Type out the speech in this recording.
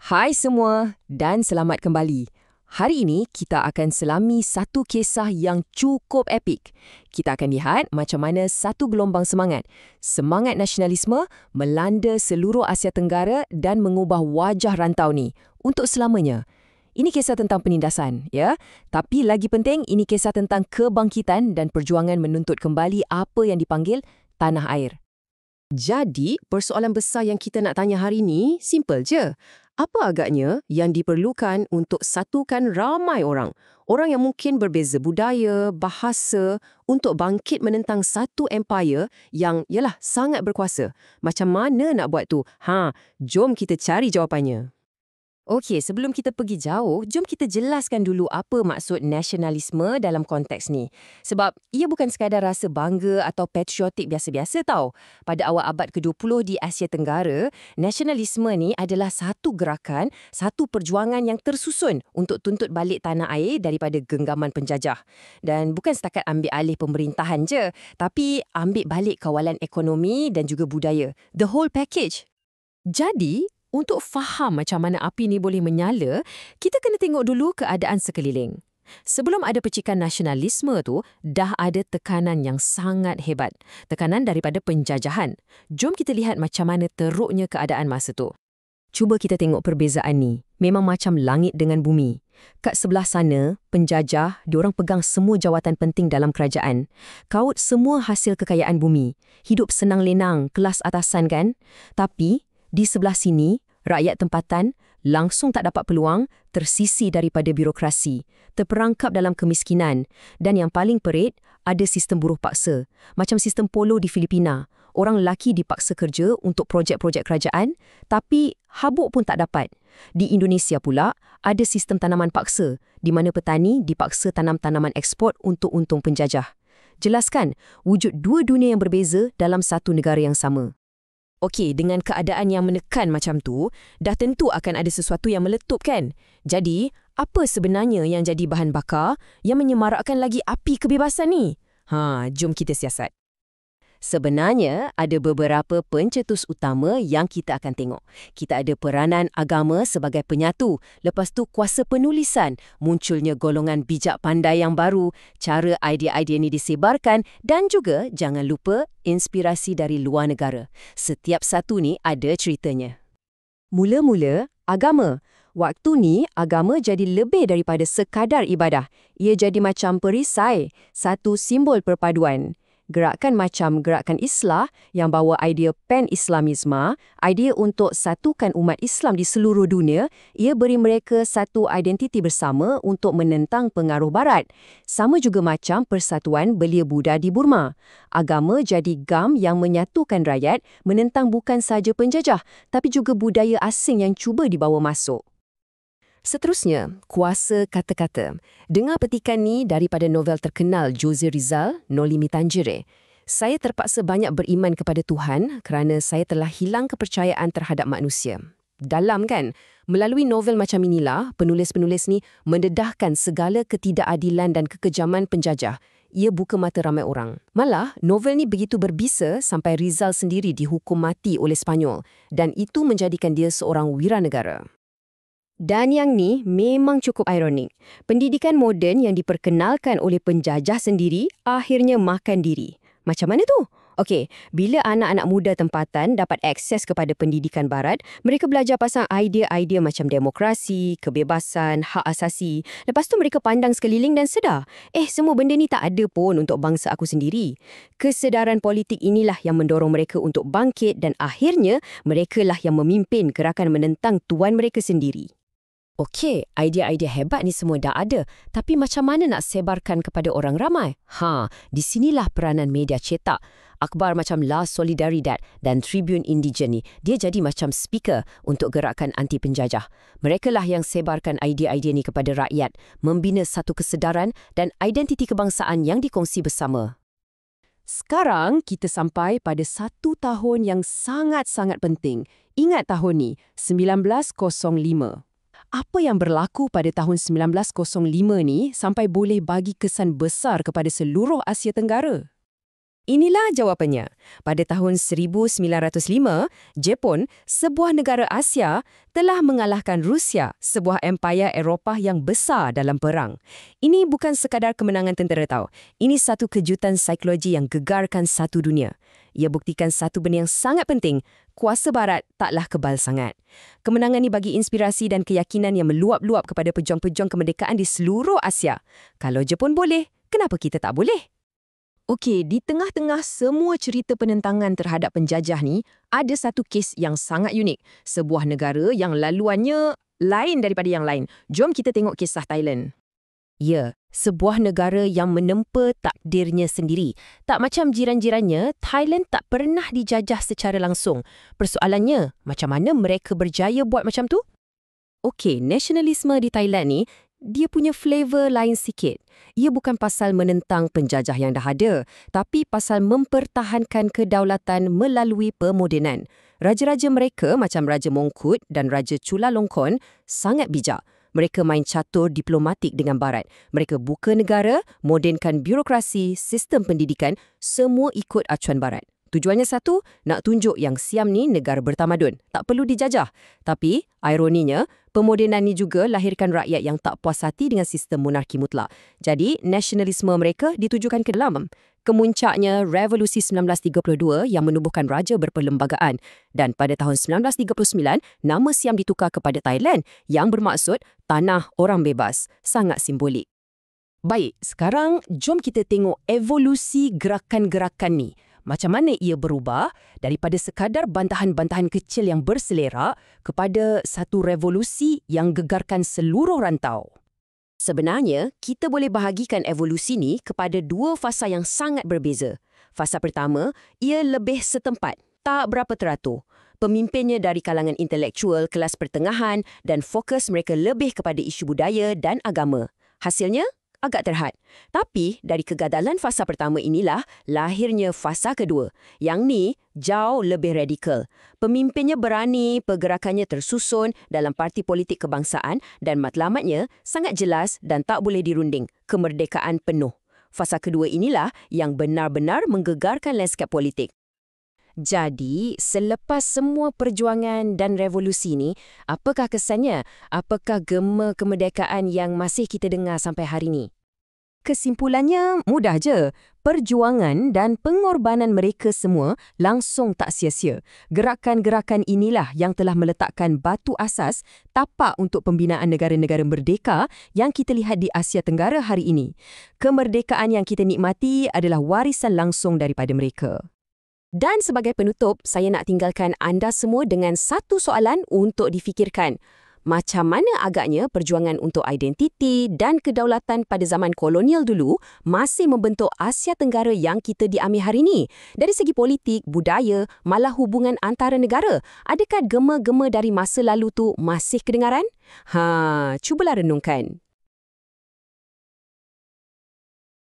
Hai semua dan selamat kembali. Hari ini kita akan selami satu kisah yang cukup epik. Kita akan lihat macam mana satu gelombang semangat nasionalisme melanda seluruh Asia Tenggara dan mengubah wajah rantau ni untuk selamanya. Ini kisah tentang penindasan, ya. Tapi lagi penting, ini kisah tentang kebangkitan dan perjuangan menuntut kembali apa yang dipanggil tanah air. Jadi, persoalan besar yang kita nak tanya hari ini, simple je. Apa agaknya yang diperlukan untuk satukan ramai orang? Orang yang mungkin berbeza budaya, bahasa, untuk bangkit menentang satu empire yang, yalah, sangat berkuasa. Macam mana nak buat tu? Jom kita cari jawapannya. Okey, sebelum kita pergi jauh, jom kita jelaskan dulu apa maksud nasionalisme dalam konteks ni. Sebab ia bukan sekadar rasa bangga atau patriotik biasa-biasa tau. Pada awal abad ke-20 di Asia Tenggara, nasionalisme ni adalah satu gerakan, satu perjuangan yang tersusun untuk tuntut balik tanah air daripada genggaman penjajah. Dan bukan setakat ambil alih pemerintahan je, tapi ambil balik kawalan ekonomi dan juga budaya. The whole package. Jadi, untuk faham macam mana api ni boleh menyala, kita kena tengok dulu keadaan sekeliling. Sebelum ada percikan nasionalisme tu, dah ada tekanan yang sangat hebat. Tekanan daripada penjajahan. Jom kita lihat macam mana teruknya keadaan masa tu. Cuba kita tengok perbezaan ni. Memang macam langit dengan bumi. Kat sebelah sana, penjajah, diorang pegang semua jawatan penting dalam kerajaan. Kaut semua hasil kekayaan bumi. Hidup senang lenang, kelas atasan kan? Tapi di sebelah sini, rakyat tempatan langsung tak dapat peluang, tersisi daripada birokrasi, terperangkap dalam kemiskinan, dan yang paling perit, ada sistem buruh paksa. Macam sistem polo di Filipina. Orang lelaki dipaksa kerja untuk projek-projek kerajaan, tapi habuk pun tak dapat. Di Indonesia pula, ada sistem tanaman paksa, di mana petani dipaksa tanam tanaman ekspor untuk untung penjajah. Jelaskan, wujud dua dunia yang berbeza dalam satu negara yang sama. Okey, dengan keadaan yang menekan macam tu, dah tentu akan ada sesuatu yang meletup kan? Jadi, apa sebenarnya yang jadi bahan bakar yang menyemarakkan lagi api kebebasan ni? Jom kita siasat. Sebenarnya, ada beberapa pencetus utama yang kita akan tengok. Kita ada peranan agama sebagai penyatu, lepas tu kuasa penulisan, munculnya golongan bijak pandai yang baru, cara idea-idea ni disebarkan, dan juga jangan lupa inspirasi dari luar negara. Setiap satu ni ada ceritanya. Mula-mula, agama. Waktu ni, agama jadi lebih daripada sekadar ibadah. Ia jadi macam perisai, satu simbol perpaduan. Gerakan macam gerakan Islah yang bawa idea pan-Islamisme, idea untuk satukan umat Islam di seluruh dunia, ia beri mereka satu identiti bersama untuk menentang pengaruh Barat. Sama juga macam Persatuan Belia Buddha di Burma. Agama jadi gam yang menyatukan rakyat menentang bukan saja penjajah, tapi juga budaya asing yang cuba dibawa masuk. Seterusnya, kuasa kata-kata. Dengar petikan ni daripada novel terkenal Jose Rizal, Nolimi Tangere. Saya terpaksa banyak beriman kepada Tuhan kerana saya telah hilang kepercayaan terhadap manusia. Dalam kan? Melalui novel macam inilah, penulis-penulis ni mendedahkan segala ketidakadilan dan kekejaman penjajah. Ia buka mata ramai orang. Malah, novel ni begitu berbisa sampai Rizal sendiri dihukum mati oleh Sepanyol dan itu menjadikan dia seorang wiranegara. Dan yang ni memang cukup ironik. Pendidikan moden yang diperkenalkan oleh penjajah sendiri akhirnya makan diri. Macam mana tu? Okey, bila anak-anak muda tempatan dapat akses kepada pendidikan barat, mereka belajar pasal idea-idea macam demokrasi, kebebasan, hak asasi. Lepas tu mereka pandang sekeliling dan sedar, semua benda ni tak ada pun untuk bangsa aku sendiri. Kesedaran politik inilah yang mendorong mereka untuk bangkit dan akhirnya merekalah yang memimpin gerakan menentang tuan mereka sendiri. Okey, idea-idea hebat ni semua dah ada, tapi macam mana nak sebarkan kepada orang ramai? Di sinilah peranan media cetak. Akhbar macam La Solidaridad dan Tribune Indigen ni, dia jadi macam speaker untuk gerakan anti penjajah. Merekalah yang sebarkan idea-idea ni kepada rakyat, membina satu kesedaran dan identiti kebangsaan yang dikongsi bersama. Sekarang kita sampai pada satu tahun yang sangat-sangat penting. Ingat tahun ni, 1905. Apa yang berlaku pada tahun 1905 ni sampai boleh bagi kesan besar kepada seluruh Asia Tenggara? Inilah jawapannya. Pada tahun 1905, Jepun, sebuah negara Asia, telah mengalahkan Rusia, sebuah empayar Eropah yang besar dalam perang. Ini bukan sekadar kemenangan tentera tahu. Ini satu kejutan psikologi yang gegarkan satu dunia. Ia buktikan satu benda yang sangat penting, kuasa barat taklah kebal sangat. Kemenangan ini bagi inspirasi dan keyakinan yang meluap-luap kepada pejuang-pejuang kemerdekaan di seluruh Asia. Kalau Jepun boleh, kenapa kita tak boleh? Okey, di tengah-tengah semua cerita penentangan terhadap penjajah ni, ada satu kes yang sangat unik. Sebuah negara yang laluannya lain daripada yang lain. Jom kita tengok kisah Thailand. Ya, sebuah negara yang menempa takdirnya sendiri. Tak macam jiran-jirannya, Thailand tak pernah dijajah secara langsung. Persoalannya, macam mana mereka berjaya buat macam tu? Okey, nasionalisme di Thailand ni, dia punya flavor lain sikit. Ia bukan pasal menentang penjajah yang dah ada, tapi pasal mempertahankan kedaulatan melalui pemodenan. Raja-raja mereka macam Raja Mongkut dan Raja Chulalongkorn sangat bijak. Mereka main catur diplomatik dengan Barat. Mereka buka negara, modenkan birokrasi, sistem pendidikan, semua ikut acuan Barat. Tujuannya satu, nak tunjuk yang Siam ni negara bertamadun, tak perlu dijajah. Tapi, ironinya, pemodenan ni juga lahirkan rakyat yang tak puas hati dengan sistem monarki mutlak. Jadi, nasionalisme mereka ditujukan ke dalam. Kemuncaknya, Revolusi 1932 yang menubuhkan raja berperlembagaan. Dan pada tahun 1939, nama Siam ditukar kepada Thailand yang bermaksud tanah orang bebas. Sangat simbolik. Baik, sekarang jom kita tengok evolusi gerakan-gerakan ni. Macam mana ia berubah daripada sekadar bantahan-bantahan kecil yang berselerak kepada satu revolusi yang gegarkan seluruh rantau. Sebenarnya, kita boleh bahagikan evolusi ni kepada dua fasa yang sangat berbeza. Fasa pertama, ia lebih setempat, tak berapa teratur. Pemimpinnya dari kalangan intelektual, kelas pertengahan dan fokus mereka lebih kepada isu budaya dan agama. Hasilnya, agak terhad. Tapi dari kegagalan fasa pertama inilah lahirnya fasa kedua. Yang ni jauh lebih radikal. Pemimpinnya berani, pergerakannya tersusun dalam parti politik kebangsaan dan matlamatnya sangat jelas dan tak boleh dirunding. Kemerdekaan penuh. Fasa kedua inilah yang benar-benar menggegarkan lanskap politik. Jadi, selepas semua perjuangan dan revolusi ni, apakah kesannya? Apakah gema kemerdekaan yang masih kita dengar sampai hari ni? Kesimpulannya mudah je. Perjuangan dan pengorbanan mereka semua langsung tak sia-sia. Gerakan-gerakan inilah yang telah meletakkan batu asas tapak untuk pembinaan negara-negara merdeka yang kita lihat di Asia Tenggara hari ini. Kemerdekaan yang kita nikmati adalah warisan langsung daripada mereka. Dan sebagai penutup, saya nak tinggalkan anda semua dengan satu soalan untuk difikirkan. Macam mana agaknya perjuangan untuk identiti dan kedaulatan pada zaman kolonial dulu masih membentuk Asia Tenggara yang kita diami hari ini? Dari segi politik, budaya, malah hubungan antara negara, adakah gema-gema dari masa lalu tu masih kedengaran? Cubalah renungkan.